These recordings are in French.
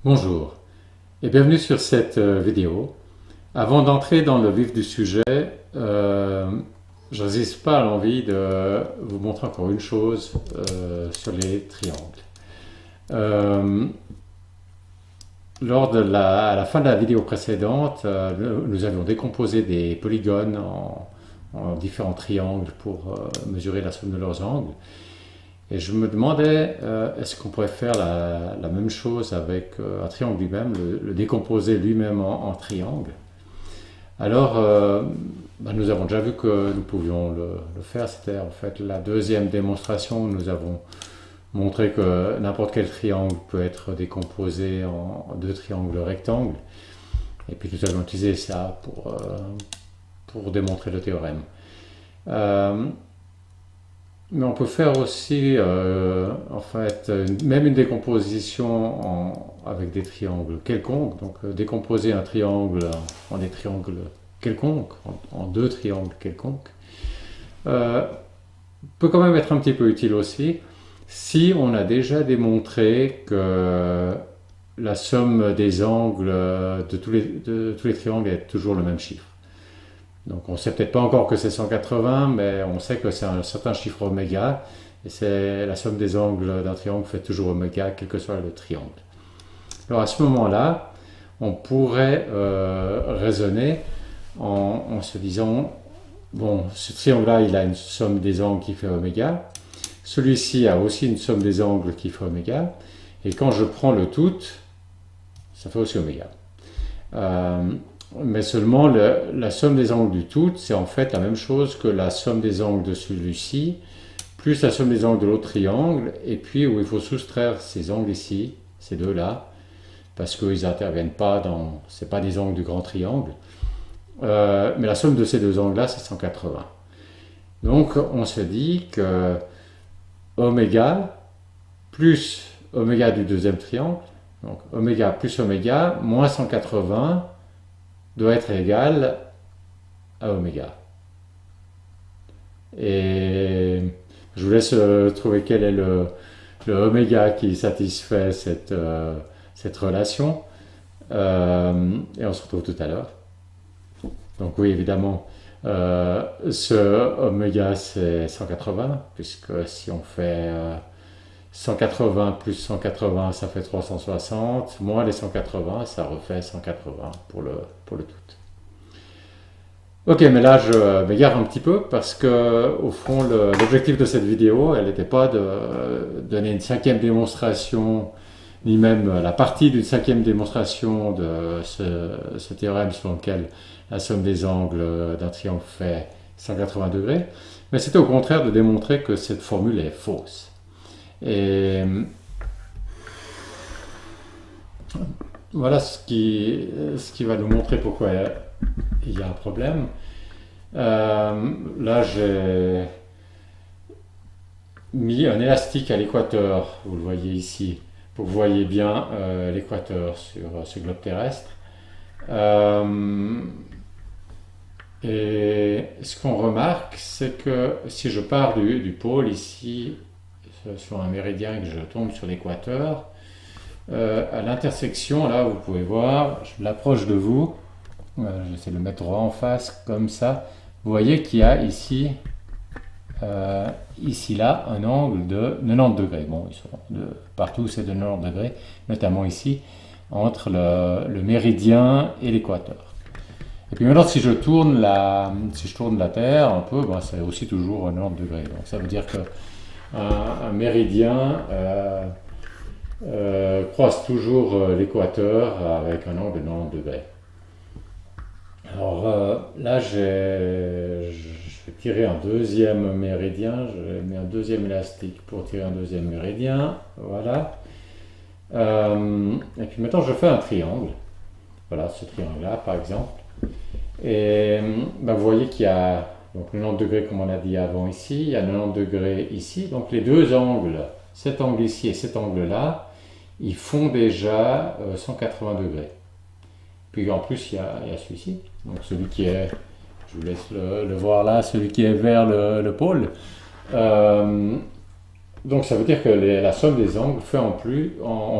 Bonjour et bienvenue sur cette vidéo. Avant d'entrer dans le vif du sujet, je ne résiste pas à l'envie de vous montrer encore une chose sur les triangles. À la fin de la vidéo précédente, nous avions décomposé des polygones en différents triangles pour mesurer la somme de leurs angles. Et je me demandais, est-ce qu'on pourrait faire la même chose avec un triangle lui-même, le décomposer lui-même en triangle. Alors, nous avons déjà vu que nous pouvions le faire. C'était en fait la deuxième démonstration où nous avons montré que n'importe quel triangle peut être décomposé en deux triangles rectangles. Et puis nous avons utilisé ça pour démontrer le théorème. Mais on peut faire aussi, même une décomposition avec des triangles quelconques. Donc, décomposer un triangle en des triangles quelconques, en deux triangles quelconques, peut quand même être un petit peu utile aussi, si on a déjà démontré que la somme des angles de tous les triangles est toujours le même chiffre. Donc on ne sait peut-être pas encore que c'est 180, mais on sait que c'est un certain chiffre oméga, et c'est la somme des angles d'un triangle fait toujours oméga, quel que soit le triangle. Alors à ce moment-là, on pourrait raisonner en se disant, bon, ce triangle-là, il a une somme des angles qui fait oméga, celui-ci a aussi une somme des angles qui fait oméga, et quand je prends le tout, ça fait aussi oméga. Mais seulement la somme des angles du tout, c'est en fait la même chose que la somme des angles de celui-ci, plus la somme des angles de l'autre triangle, et puis où il faut soustraire ces angles ici, ces deux-là, parce qu'ils n'interviennent pas dans... c'est pas des angles du grand triangle. Mais la somme de ces deux angles-là, c'est 180. Donc on se dit que oméga plus oméga du deuxième triangle, donc oméga plus oméga moins 180, doit être égal à oméga. Et je vous laisse trouver quel est le oméga qui satisfait cette relation. Et on se retrouve tout à l'heure. Donc oui, évidemment, ce oméga c'est 180, puisque si on fait 180 plus 180, ça fait 360, moins les 180, ça refait 180 pour le tout. Ok, mais là je m'égare un petit peu parce que au fond l'objectif de cette vidéo, elle n'était pas de donner une cinquième démonstration, ni même la partie d'une cinquième démonstration de ce théorème selon lequel la somme des angles d'un triangle fait 180 degrés, mais c'était au contraire de démontrer que cette formule est fausse. Et voilà ce qui va nous montrer pourquoi il y a un problème. Là, j'ai mis un élastique à l'équateur, vous le voyez ici, pour que vous voyez bien l'équateur sur ce globe terrestre. Et ce qu'on remarque, c'est que si je pars du pôle ici, sur un méridien que je tombe sur l'équateur, à l'intersection, là vous pouvez voir, je l'approche de vous, j'essaie de le mettre en face comme ça, vous voyez qu'il y a ici, là, un angle de 90 degrés. Bon, ils sont partout c'est de 90 degrés, notamment ici, entre le méridien et l'équateur. Et puis maintenant, si je tourne la Terre un peu, c'est aussi toujours 90 degrés. Donc ça veut dire que un méridien croise toujours l'équateur avec un angle de 90 degrés. Alors là, je vais tirer un deuxième méridien, je mets un deuxième élastique pour tirer un deuxième méridien, voilà. Et puis maintenant, je fais un triangle, voilà, ce triangle-là par exemple. Et vous voyez qu'il y a donc 90 degrés comme on a dit avant ici, il y a 90 degrés ici, donc les deux angles, cet angle ici et cet angle-là, ils font déjà 180 degrés. Puis en plus il y a celui-ci, donc celui qui est, je vous laisse le voir là, celui qui est vers le pôle. Donc ça veut dire que la somme des angles fait en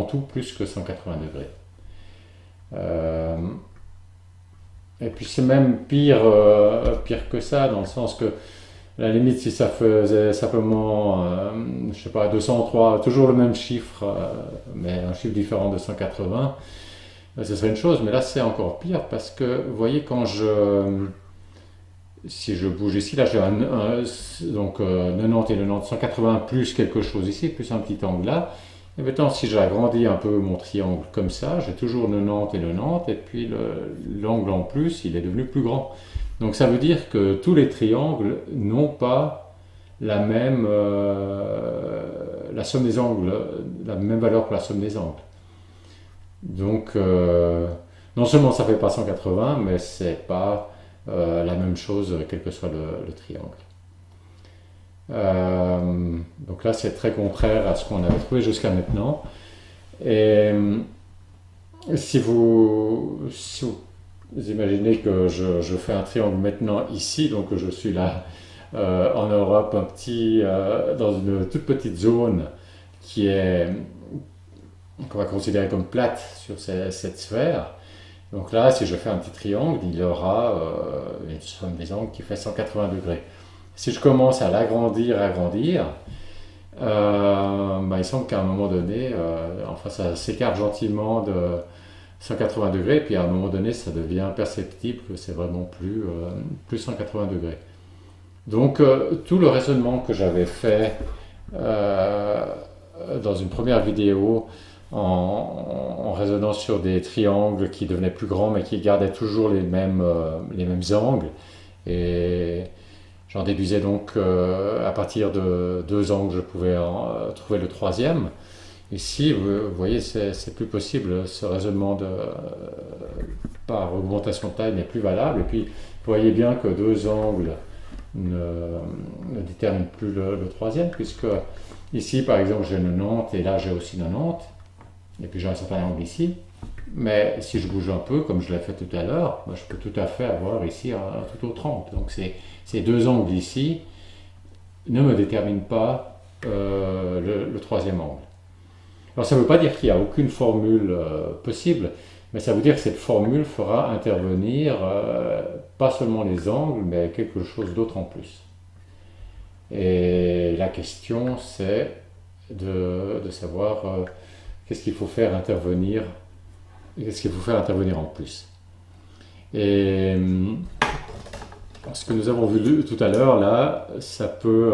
tout plus que 180 degrés. Euh, et puis c'est même pire que ça, dans le sens que à la limite, si ça faisait simplement, je sais pas, 203, toujours le même chiffre, mais un chiffre différent de 180, ce serait une chose. Mais là, c'est encore pire parce que, vous voyez, si je bouge ici, là, j'ai donc 90 et 90, 180 plus quelque chose ici, plus un petit angle là. Et maintenant, si j'agrandis un peu mon triangle comme ça, j'ai toujours 90 et 90, et puis l'angle en plus, il est devenu plus grand. Donc ça veut dire que tous les triangles n'ont pas la somme des angles, la même valeur pour la somme des angles. Donc non seulement ça fait pas 180, mais c'est pas la même chose quel que soit le triangle. Donc là c'est très contraire à ce qu'on avait trouvé jusqu'à maintenant. Et si vous imaginez que je fais un triangle maintenant ici, donc je suis là en Europe, dans une toute petite zone qui est qu'on va considérer comme plate sur cette sphère. Donc là, si je fais un petit triangle, il y aura une somme des angles qui fait 180 degrés. Si je commence à agrandir, il semble qu'à un moment donné, enfin ça s'écarte gentiment de 180 degrés, puis à un moment donné, ça devient perceptible que c'est vraiment plus 180 degrés. Donc tout le raisonnement que j'avais fait dans une première vidéo en raisonnant sur des triangles qui devenaient plus grands mais qui gardaient toujours les mêmes angles, et j'en déduisais donc à partir de deux angles je pouvais trouver le troisième. Ici, vous voyez, c'est plus possible. Ce raisonnement par augmentation de taille n'est plus valable. Et puis, vous voyez bien que deux angles ne déterminent plus le troisième, puisque ici, par exemple, j'ai 90 et là, j'ai aussi 90. Et puis, j'ai un certain angle ici. Mais si je bouge un peu, comme je l'ai fait tout à l'heure, je peux tout à fait avoir ici un tout autre angle. Donc, ces deux angles ici ne me déterminent pas le troisième angle. Alors ça ne veut pas dire qu'il n'y a aucune formule possible, mais ça veut dire que cette formule fera intervenir pas seulement les angles, mais quelque chose d'autre en plus. Et la question c'est de savoir qu'est-ce qu'il faut faire intervenir en plus. Et ce que nous avons vu tout à l'heure là, ça peut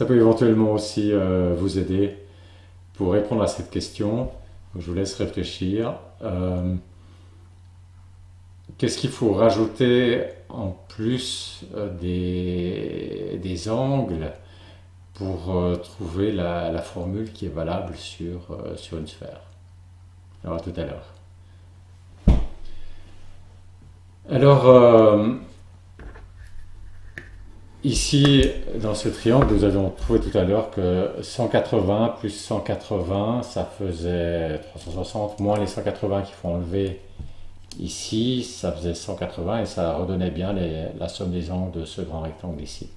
éventuellement aussi vous aider pour répondre à cette question. Je vous laisse réfléchir. Qu'est-ce qu'il faut rajouter en plus des angles pour trouver la formule qui est valable sur une sphère? Alors à tout à l'heure. Alors, ici, dans ce triangle, nous avons trouvé tout à l'heure que 180 plus 180, ça faisait 360, moins les 180 qu'il faut enlever ici, ça faisait 180 et ça redonnait bien la somme des angles de ce grand rectangle ici.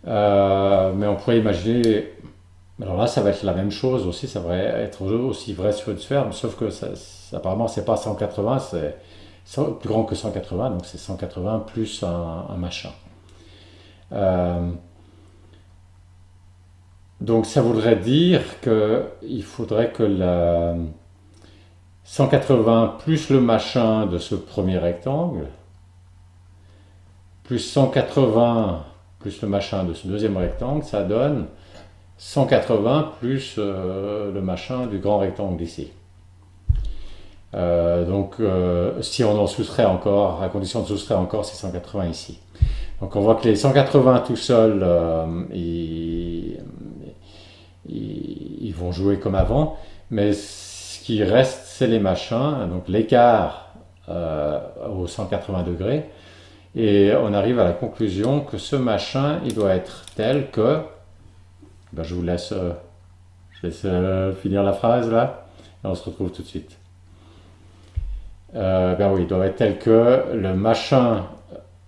Mais on pourrait imaginer, alors là ça va être la même chose aussi, ça va être aussi vrai sur une sphère, sauf que apparemment c'est pas 180, c'est plus grand que 180, donc c'est 180 plus un machin. Donc ça voudrait dire qu'il faudrait que 180 plus le machin de ce premier rectangle, plus 180 plus le machin de ce deuxième rectangle, ça donne 180 plus le machin du grand rectangle d'ici. Donc si on en soustrait encore, à condition de soustraire encore ces 180 ici. Donc on voit que les 180 tout seuls, ils vont jouer comme avant, mais ce qui reste, c'est les machins, donc l'écart aux 180 degrés, et on arrive à la conclusion que ce machin, il doit être tel que, je vous laisse, finir la phrase là, et on se retrouve tout de suite. Oui, il doit être tel que le machin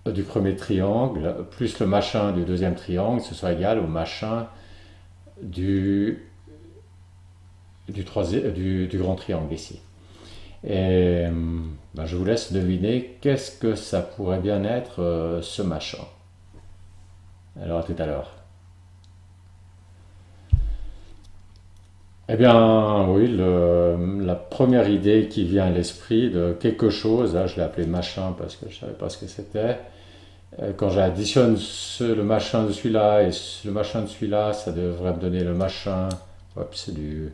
du premier triangle plus le machin du deuxième triangle, ce soit égal au machin du, du grand triangle ici. Et ben, je vous laisse deviner qu'est-ce que ça pourrait bien être ce machin. Alors à tout à l'heure. Eh bien oui, la première idée qui vient à l'esprit de quelque chose, là je l'ai appelé machin parce que je ne savais pas ce que c'était. Quand j'additionne le machin de celui-là et le machin de celui-là, ça devrait me donner le machin. Hop, c'est du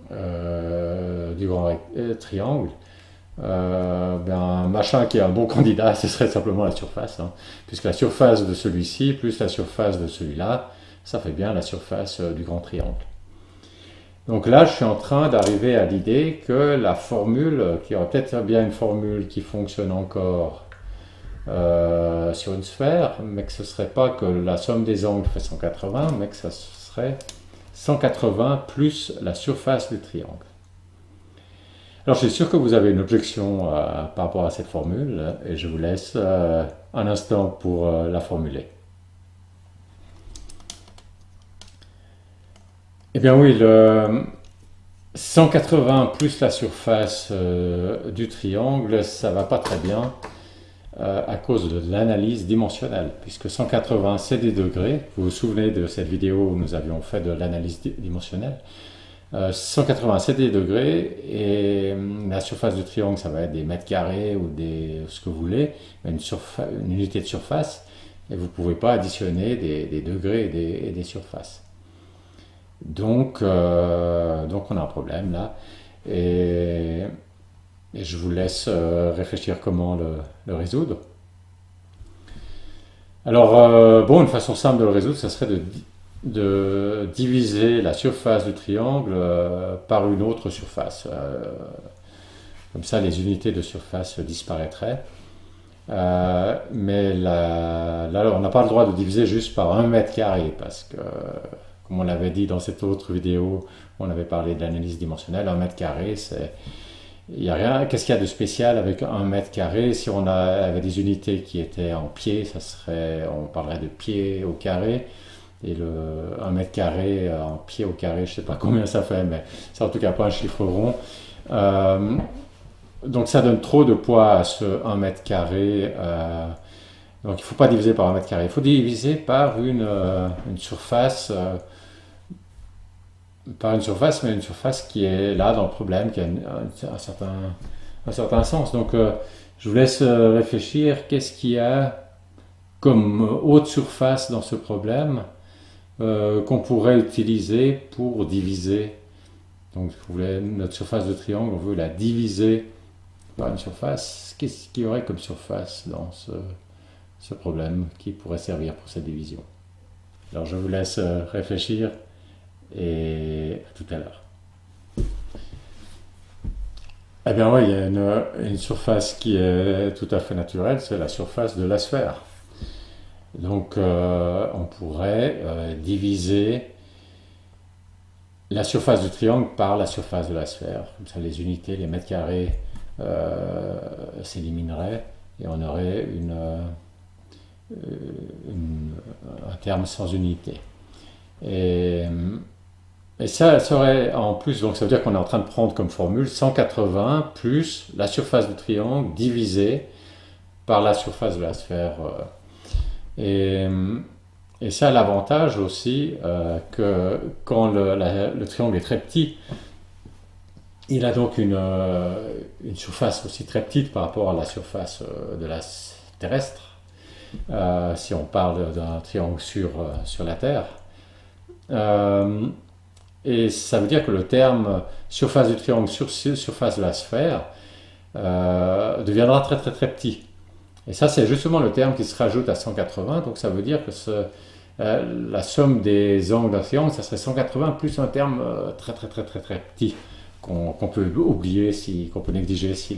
grand triangle. Ben, un machin qui est un bon candidat, ce serait simplement la surface, hein, puisque la surface de celui-ci plus la surface de celui-là, ça fait bien la surface du grand triangle. Donc là, je suis en train d'arriver à l'idée que la formule, qu'il y aurait peut-être bien une formule qui fonctionne encore sur une sphère, mais que ce ne serait pas que la somme des angles fait 180, mais que ça serait 180 plus la surface du triangle. Alors je suis sûr que vous avez une objection par rapport à cette formule, et je vous laisse un instant pour la formuler. Eh bien oui, le 180 plus la surface du triangle, ça va pas très bien à cause de l'analyse dimensionnelle, puisque 180 c'est des degrés. Vous vous souvenez de cette vidéo où nous avions fait de l'analyse dimensionnelle. 180 c'est des degrés et la surface du triangle ça va être des mètres carrés ou ce que vous voulez, une unité de surface, et vous ne pouvez pas additionner des degrés et des surfaces. Donc on a un problème là, et je vous laisse réfléchir comment le résoudre. Alors, bon, une façon simple de le résoudre, ça serait de diviser la surface du triangle par une autre surface. Comme ça, les unités de surface disparaîtraient. Mais là, on n'a pas le droit de diviser juste par 1 mètre carré, parce que, comme on l'avait dit dans cette autre vidéo, on avait parlé de l'analyse dimensionnelle, 1 mètre carré, c'est... Il y a rien. Qu'est-ce qu'il y a de spécial avec 1 mètre carré? Si on avait des unités qui étaient en pieds, on parlerait de pieds au carré. Et le 1 mètre carré en pied au carré, je ne sais pas combien ça fait, mais c'est en tout cas pas un chiffre rond. Donc ça donne trop de poids à ce 1 mètre carré. Donc il ne faut pas diviser par 1 mètre carré. Il faut diviser par une surface. Par une surface, mais une surface qui est là dans le problème, qui a un certain sens. Donc je vous laisse réfléchir, qu'est-ce qu'il y a comme haute surface dans ce problème qu'on pourrait utiliser pour diviser. Donc notre surface de triangle, on veut la diviser par une surface. Qu'est-ce qu'il y aurait comme surface dans ce problème qui pourrait servir pour cette division? Alors je vous laisse réfléchir. Et à tout à l'heure. Eh bien oui, il y a une surface qui est tout à fait naturelle, c'est la surface de la sphère. Donc on pourrait diviser la surface du triangle par la surface de la sphère. Comme ça les unités, les mètres carrés s'élimineraient et on aurait un terme sans unité. Et ça serait en plus, donc ça veut dire qu'on est en train de prendre comme formule 180 plus la surface du triangle divisé par la surface de la sphère. Et ça a l'avantage aussi que quand le triangle est très petit, il a donc une surface aussi très petite par rapport à la surface de la terrestre. Si on parle d'un triangle sur la Terre. Et ça veut dire que le terme surface du triangle sur surface de la sphère deviendra très très très petit. Et ça c'est justement le terme qui se rajoute à 180, donc ça veut dire que la somme des angles d'un triangle, ça serait 180 plus un terme très très très très très petit, qu'on peut oublier, qu'on peut négliger si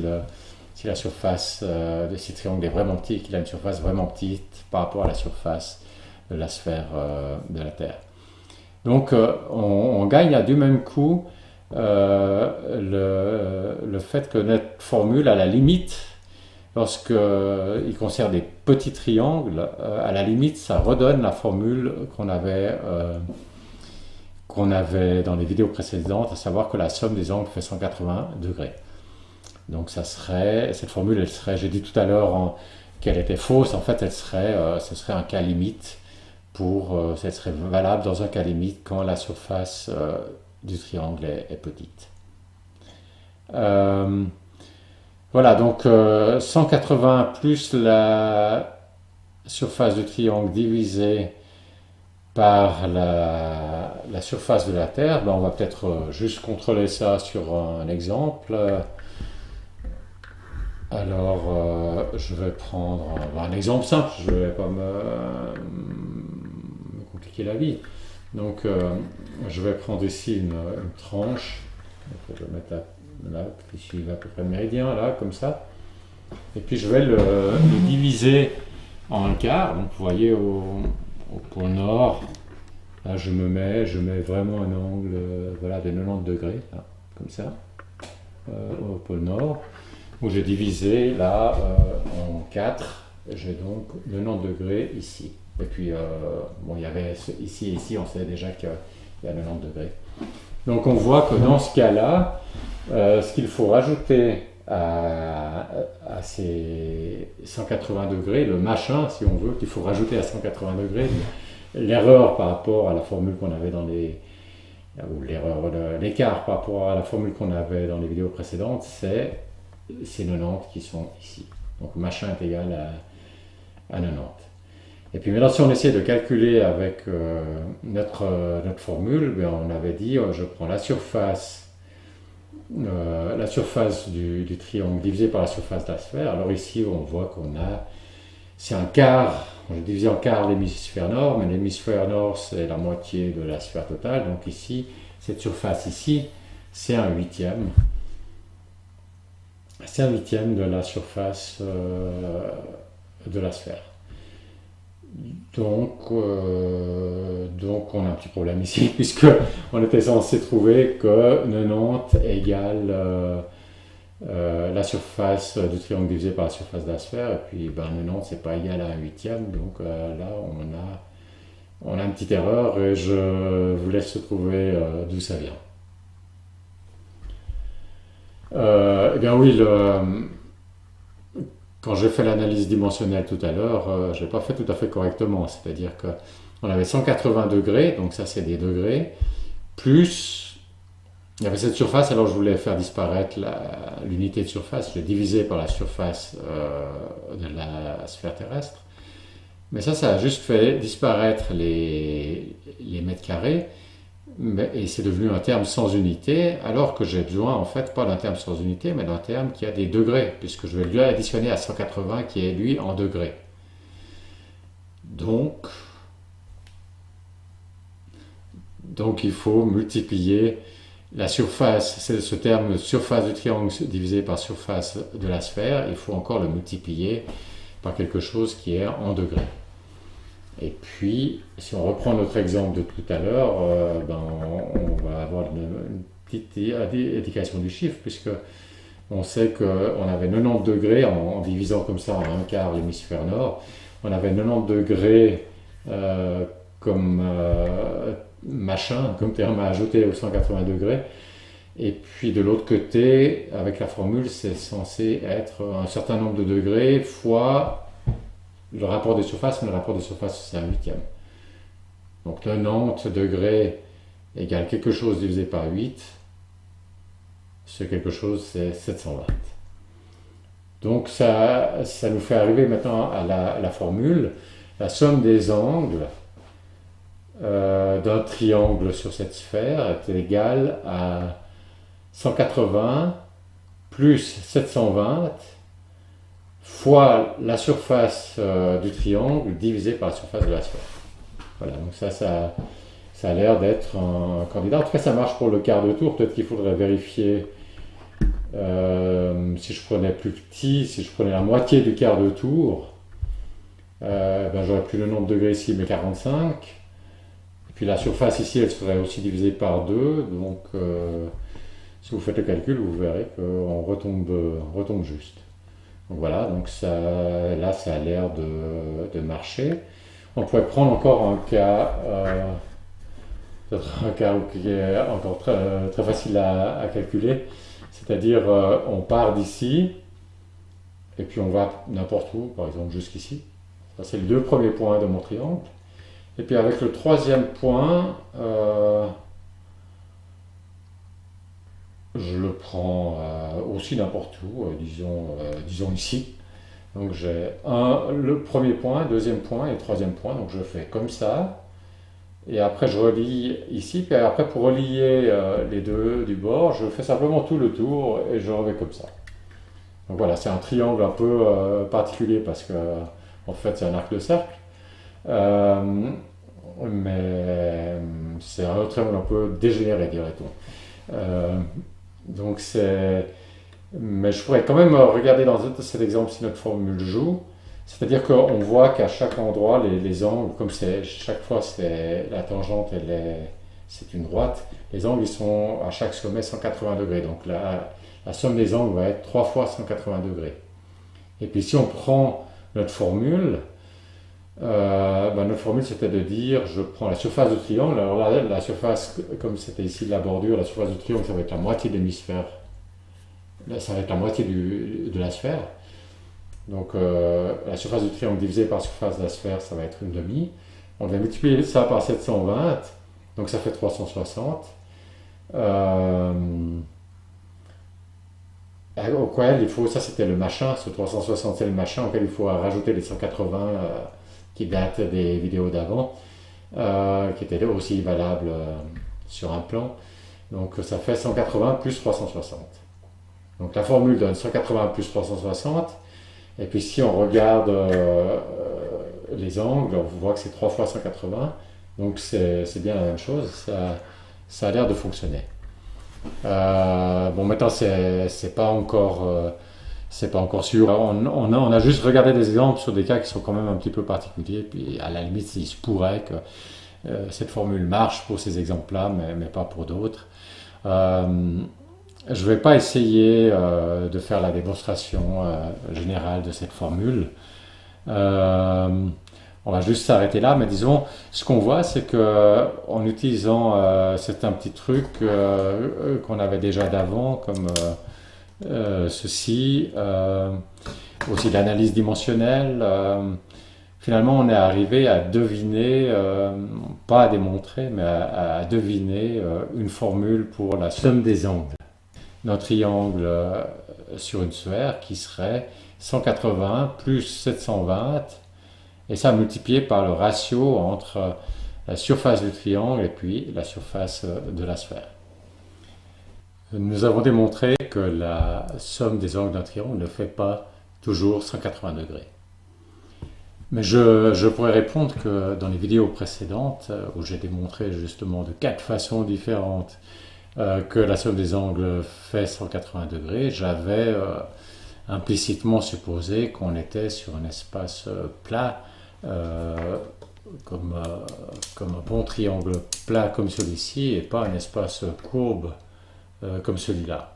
la surface de ce triangle est vraiment petite, qu'il a une surface vraiment petite par rapport à la surface de la sphère de la Terre. Donc on gagne à du même coup le fait que notre formule, à la limite, lorsqu'il concerne des petits triangles, à la limite ça redonne la formule qu'on avait qu'on avait dans les vidéos précédentes, à savoir que la somme des angles fait 180 degrés. Donc ça serait, cette formule, elle serait, j'ai dit tout à l'heure qu'elle était fausse, en fait, ce serait un cas limite elle serait valable dans un cas limite quand la surface du triangle est petite. Voilà, donc 180 plus la surface du triangle divisée par la surface de la Terre, ben on va peut-être juste contrôler ça sur un exemple. Alors, je vais prendre un exemple simple, je ne vais pas me compliquer la vie. Donc, je vais prendre ici une tranche. Je vais mettre là, ici à peu près le méridien, là, comme ça. Et puis, je vais le diviser en un quart. Donc, vous voyez, au pôle nord, là, je mets vraiment un angle voilà, de 90 degrés, là, comme ça, au pôle nord, où j'ai divisé là en 4. J'ai donc 90 degrés ici. Et puis, bon, il y avait ici et ici, on sait déjà qu'il y a 90 degrés. Donc, on voit que dans ce cas-là, ce qu'il faut rajouter à ces 180 degrés, le machin, si on veut, qu'il faut rajouter à 180 degrés, l'erreur par rapport à la formule qu'on avait dans l'écart par rapport à la formule qu'on avait dans les vidéos précédentes, c'est ces 90 qui sont ici. Donc machin est égal à 90. Et puis maintenant, si on essaie de calculer avec notre formule, ben, on avait dit, je prends la surface du triangle divisé par la surface de la sphère. Alors ici, on voit c'est un quart. J'ai divisé en quart l'hémisphère nord, mais l'hémisphère nord, c'est la moitié de la sphère totale. Donc ici, cette surface ici, c'est un huitième. C'est un huitième de la surface de la sphère. Donc on a un petit problème ici, puisque on était censé trouver que 90 égale la surface du triangle divisé par la surface de la sphère, et puis 90 c'est pas égal à un huitième, donc là on a une petite erreur, et je vous laisse trouver d'où ça vient. Eh bien oui, quand j'ai fait l'analyse dimensionnelle tout à l'heure, je ne l'ai pas fait tout à fait correctement, c'est-à-dire qu'on avait 180 degrés, donc ça c'est des degrés, plus il y avait cette surface, alors je voulais faire disparaître l'unité de surface, je l'ai divisé par la surface de la sphère terrestre, mais ça a juste fait disparaître les mètres carrés, et c'est devenu un terme sans unité, alors que j'ai besoin en fait pas d'un terme sans unité, mais d'un terme qui a des degrés, puisque je vais lui additionner à 180 qui est lui en degrés. Donc il faut multiplier la surface, c'est ce terme surface du triangle divisé par surface de la sphère, il faut encore le multiplier par quelque chose qui est en degrés. Et puis, si on reprend notre exemple de tout à l'heure, on va avoir une petite indication du chiffre, puisque on sait qu'on avait 90 degrés en divisant comme ça en un quart l'hémisphère nord. On avait 90 degrés comme machin, comme terme à ajouter aux 180 degrés. Et puis de l'autre côté, avec la formule, c'est censé être un certain nombre de degrés fois le rapport des surfaces, mais le rapport des surfaces, c'est un huitième. Donc 90 degrés égale quelque chose divisé par 8. Ce quelque chose, c'est 720. Donc ça nous fait arriver maintenant à la formule. La somme des angles d'un triangle sur cette sphère est égale à 180 plus 720 fois la surface du triangle divisée par la surface de la sphère. Voilà, donc ça a l'air d'être un candidat. En tout cas, ça marche pour le quart de tour. Peut-être qu'il faudrait vérifier si je prenais plus petit, si je prenais la moitié du quart de tour, j'aurais plus le nombre de degrés ici, mais 45. Et puis la surface ici, elle serait aussi divisée par 2. Donc, si vous faites le calcul, vous verrez qu'on retombe juste. Donc voilà, donc là ça a l'air de marcher. On pourrait prendre encore un cas peut-être un cas qui est encore très facile à calculer. C'est-à-dire, on part d'ici et puis on va n'importe où, par exemple jusqu'ici. Ça, c'est les deux premiers points de mon triangle. Et puis avec le troisième point, je le prends aussi n'importe où, disons ici. Donc j'ai le premier point, deuxième point et troisième point. Donc je fais comme ça. Et après je relie ici. Puis après pour relier les deux du bord, je fais simplement tout le tour et je refais comme ça. Donc voilà, c'est un triangle un peu particulier parce que en fait c'est un arc de cercle. Euh, mais c'est un triangle un peu dégénéré, dirait-on. Donc c'est Mais je pourrais quand même regarder dans cet exemple si notre formule joue. C'est-à-dire qu'on voit qu'à chaque endroit, les angles, comme chaque fois la tangente, c'est une droite, les angles ils sont à chaque sommet 180 degrés. Donc la somme des angles va être 3 fois 180 degrés. Et puis si on prend notre formule, notre formule c'était de dire je prends la surface du triangle. Alors là, la surface, comme c'était ici la bordure, la surface du triangle ça va être la moitié de l'hémisphère. Là, ça va être la moitié de la sphère. Donc la surface du triangle divisée par la surface de la sphère, ça va être une demi. On va multiplier ça par 720, donc ça fait 360. Euh, Auquel il faut, ça c'était le machin, ce 360 c'est le machin auquel il faut rajouter les 180 qui datent des vidéos d'avant, qui étaient aussi valables sur un plan. Donc ça fait 180 plus 360. Donc la formule donne 180 plus 360. Et puis si on regarde les angles, on voit que c'est 3 fois 180. Donc c'est bien la même chose. Ça a l'air de fonctionner. Bon, maintenant, c'est pas encore sûr. On a juste regardé des exemples sur des cas qui sont quand même un petit peu particuliers. Puis à la limite, il se pourrait que cette formule marche pour ces exemples-là, mais pas pour d'autres. Je ne vais pas essayer de faire la démonstration générale de cette formule. On va juste s'arrêter là, mais disons, ce qu'on voit, c'est que en utilisant certains petits trucs qu'on avait déjà d'avant, comme ceci, aussi l'analyse dimensionnelle, finalement, on est arrivé à deviner, pas à démontrer, mais à deviner une formule pour la somme des angles d'un triangle sur une sphère qui serait 180 plus 720 et ça multiplié par le ratio entre la surface du triangle et puis la surface de la sphère. Nous avons démontré que la somme des angles d'un triangle ne fait pas toujours 180 degrés. Mais je pourrais répondre que dans les vidéos précédentes, où j'ai démontré justement de 4 façons différentes que la somme des angles fait 180 degrés, j'avais implicitement supposé qu'on était sur un espace plat, comme un bon triangle plat comme celui-ci, et pas un espace courbe comme celui-là.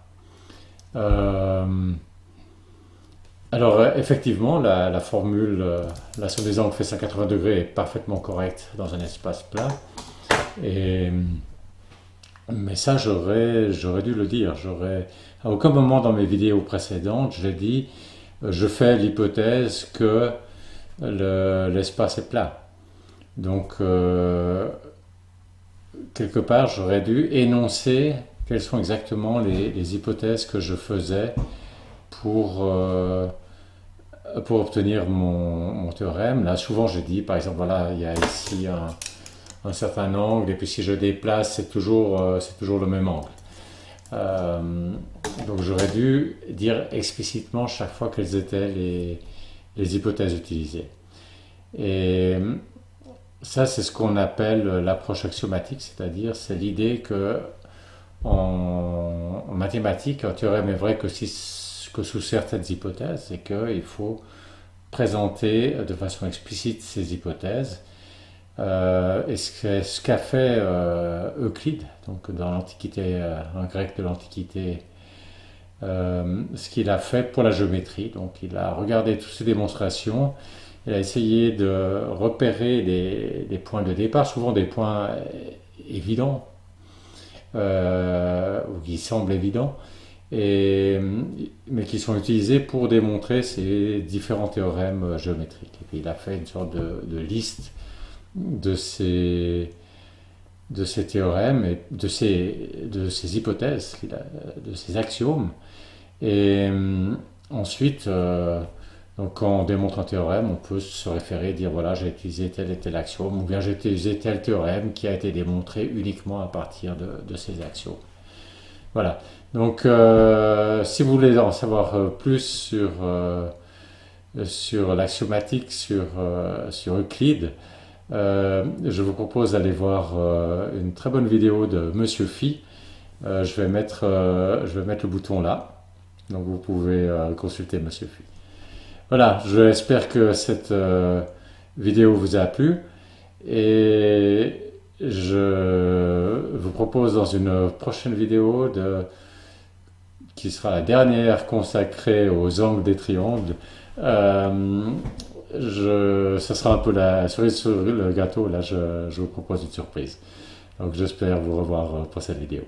Alors effectivement, la formule, la somme des angles fait 180 degrés est parfaitement correcte dans un espace plat. Mais ça, j'aurais dû le dire. À aucun moment dans mes vidéos précédentes, j'ai dit je fais l'hypothèse que l'espace est plat. Donc, quelque part, j'aurais dû énoncer quelles sont exactement les hypothèses que je faisais pour obtenir mon théorème. Là, souvent, je dis, par exemple, voilà, il y a ici un certain angle, et puis si je déplace, c'est toujours le même angle. Donc j'aurais dû dire explicitement chaque fois quelles étaient les hypothèses utilisées. Et ça, c'est ce qu'on appelle l'approche axiomatique, c'est-à-dire c'est l'idée que en mathématiques, un théorème est vrai que sous certaines hypothèses, et qu'il faut présenter de façon explicite ces hypothèses. Et ce qu'a fait Euclide, donc dans l'Antiquité, un grec de l'Antiquité, ce qu'il a fait pour la géométrie. Donc il a regardé toutes ces démonstrations, il a essayé de repérer des points de départ, souvent des points évidents, ou qui semblent évidents, et, mais qui sont utilisés pour démontrer ces différents théorèmes géométriques. Et puis il a fait une sorte de liste de ces théorèmes et de ces hypothèses, de ces axiomes. Et ensuite, donc quand on démontre un théorème, on peut se référer et dire voilà, j'ai utilisé tel et tel axiome, ou bien j'ai utilisé tel théorème qui a été démontré uniquement à partir de ces axiomes. Voilà. Donc, si vous voulez en savoir plus sur l'axiomatique, sur Euclide, je vous propose d'aller voir une très bonne vidéo de Monsieur Phi. Je vais mettre le bouton là, donc vous pouvez consulter Monsieur Phi. Voilà, j'espère que cette vidéo vous a plu et je vous propose dans une prochaine vidéo qui sera la dernière consacrée aux angles des triangles. Ça sera un peu la cerise sur le gâteau. Là, je vous propose une surprise. Donc, j'espère vous revoir pour cette vidéo.